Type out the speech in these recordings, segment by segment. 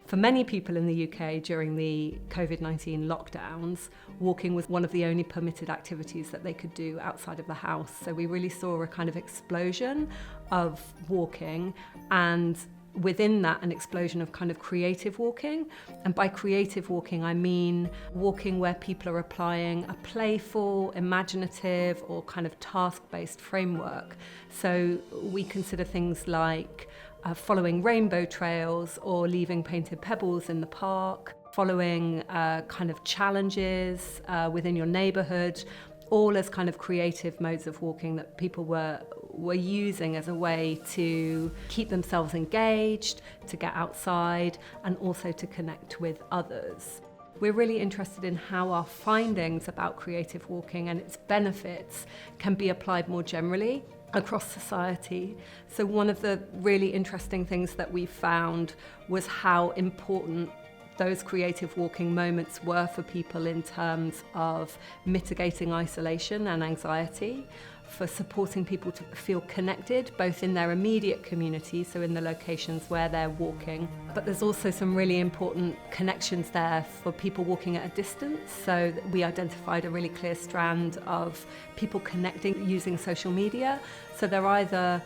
For many people in the UK during the COVID-19 lockdowns, walking was one of the only permitted activities that they could do outside of the house. So we really saw a kind of explosion of walking, and within that an explosion of kind of creative walking. And by creative walking I mean walking where people are applying a playful, imaginative or kind of task-based framework. So we consider things like following rainbow trails or leaving painted pebbles in the park, following kind of challenges within your neighbourhood, all as kind of creative modes of walking that people were using as a way to keep themselves engaged, to get outside and also to connect with others. We're really interested in how our findings about creative walking and its benefits can be applied more generally across society. So one of the really interesting things that we found was how important those creative walking moments were for people in terms of mitigating isolation and anxiety, for supporting people to feel connected, both in their immediate community, so in the locations where they're walking. But there's also some really important connections there for people walking at a distance. So we identified a really clear strand of people connecting using social media. So they're either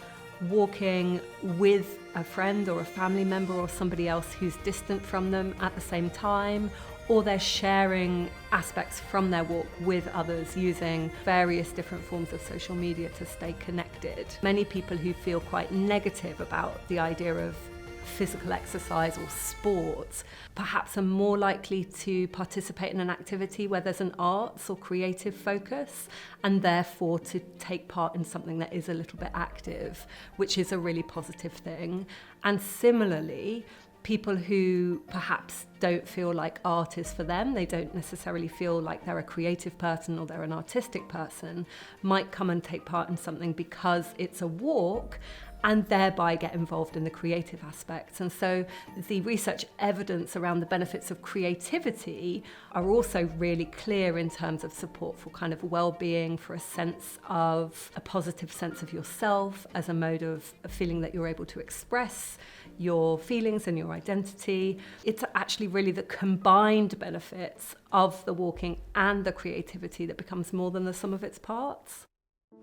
walking with a friend or a family member or somebody else who's distant from them at the same time, or they're sharing aspects from their walk with others using various different forms of social media to stay connected. Many people who feel quite negative about the idea of physical exercise or sport perhaps are more likely to participate in an activity where there's an arts or creative focus, and therefore to take part in something that is a little bit active, which is a really positive thing. And similarly, people who perhaps don't feel like art is for them, they don't necessarily feel like they're a creative person or they're an artistic person, might come and take part in something because it's a walk and thereby get involved in the creative aspects. And so the research evidence around the benefits of creativity are also really clear in terms of support for kind of well-being, for a positive sense of yourself as a mode of feeling that you're able to express your feelings and your identity. It's actually really the combined benefits of the walking and the creativity that becomes more than the sum of its parts.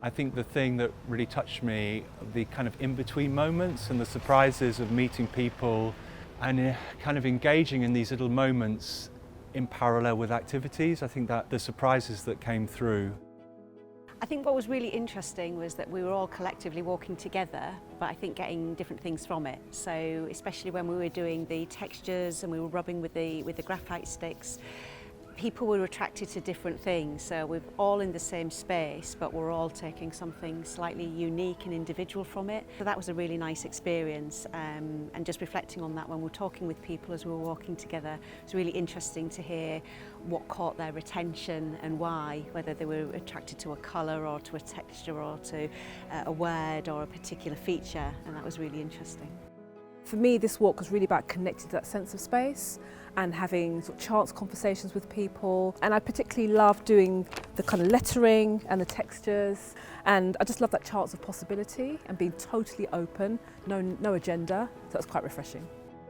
I think the thing that really touched me, the kind of in-between moments and the surprises of meeting people and kind of engaging in these little moments in parallel with activities. I think that the surprises that came through. I think what was really interesting was that we were all collectively walking together, but I think getting different things from it. So especially when we were doing the textures and we were rubbing with the graphite sticks, people were attracted to different things. So we're all in the same space, but we're all taking something slightly unique and individual from it. So that was a really nice experience. And just reflecting on that when we're talking with people as we were walking together, it was really interesting to hear what caught their attention and why, whether they were attracted to a colour or to a texture or to a word or a particular feature, and that was really interesting. For me, this walk was really about connecting to that sense of space and having sort of chance conversations with people. And I particularly love doing the kind of lettering and the textures. And I just love that chance of possibility and being totally open, no agenda. So that's quite refreshing.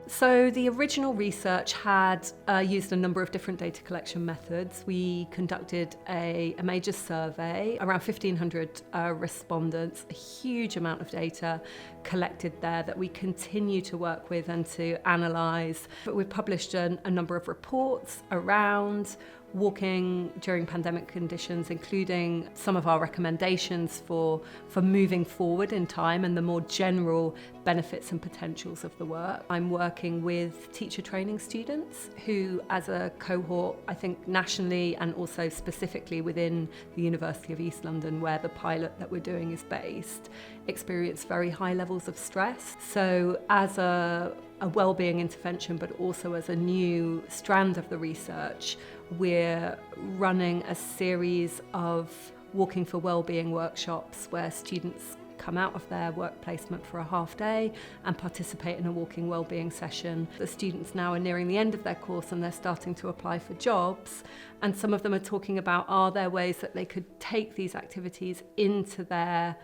So the original research had used a number of different data collection methods. We conducted a major survey, around 1,500 respondents, a huge amount of data collected there that we continue to work with and to analyse. But we've published a number of reports around walking during pandemic conditions, including some of our recommendations for moving forward in time and the more general benefits and potentials of the work. I'm working with teacher training students who, as a cohort, I think nationally and also specifically within the University of East London, where the pilot that we're doing is based, experience very high levels of stress. So as a wellbeing intervention, but also as a new strand of the research, we're running a series of Walking for Wellbeing workshops where students come out of their work placement for a half day and participate in a walking wellbeing session. The students now are nearing the end of their course and they're starting to apply for jobs, and some of them are talking about, are there ways that they could take these activities into their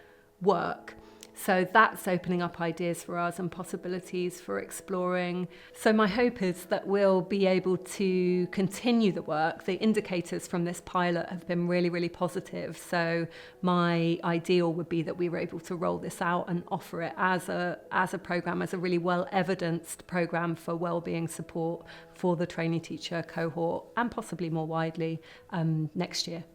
work So that's opening up ideas for us and possibilities for exploring. So my hope is that we'll be able to continue the work. The indicators from this pilot have been really, really positive. So my ideal would be that we were able to roll this out and offer it as a programme, as a really well-evidenced programme for wellbeing support for the trainee teacher cohort and possibly more widely next year.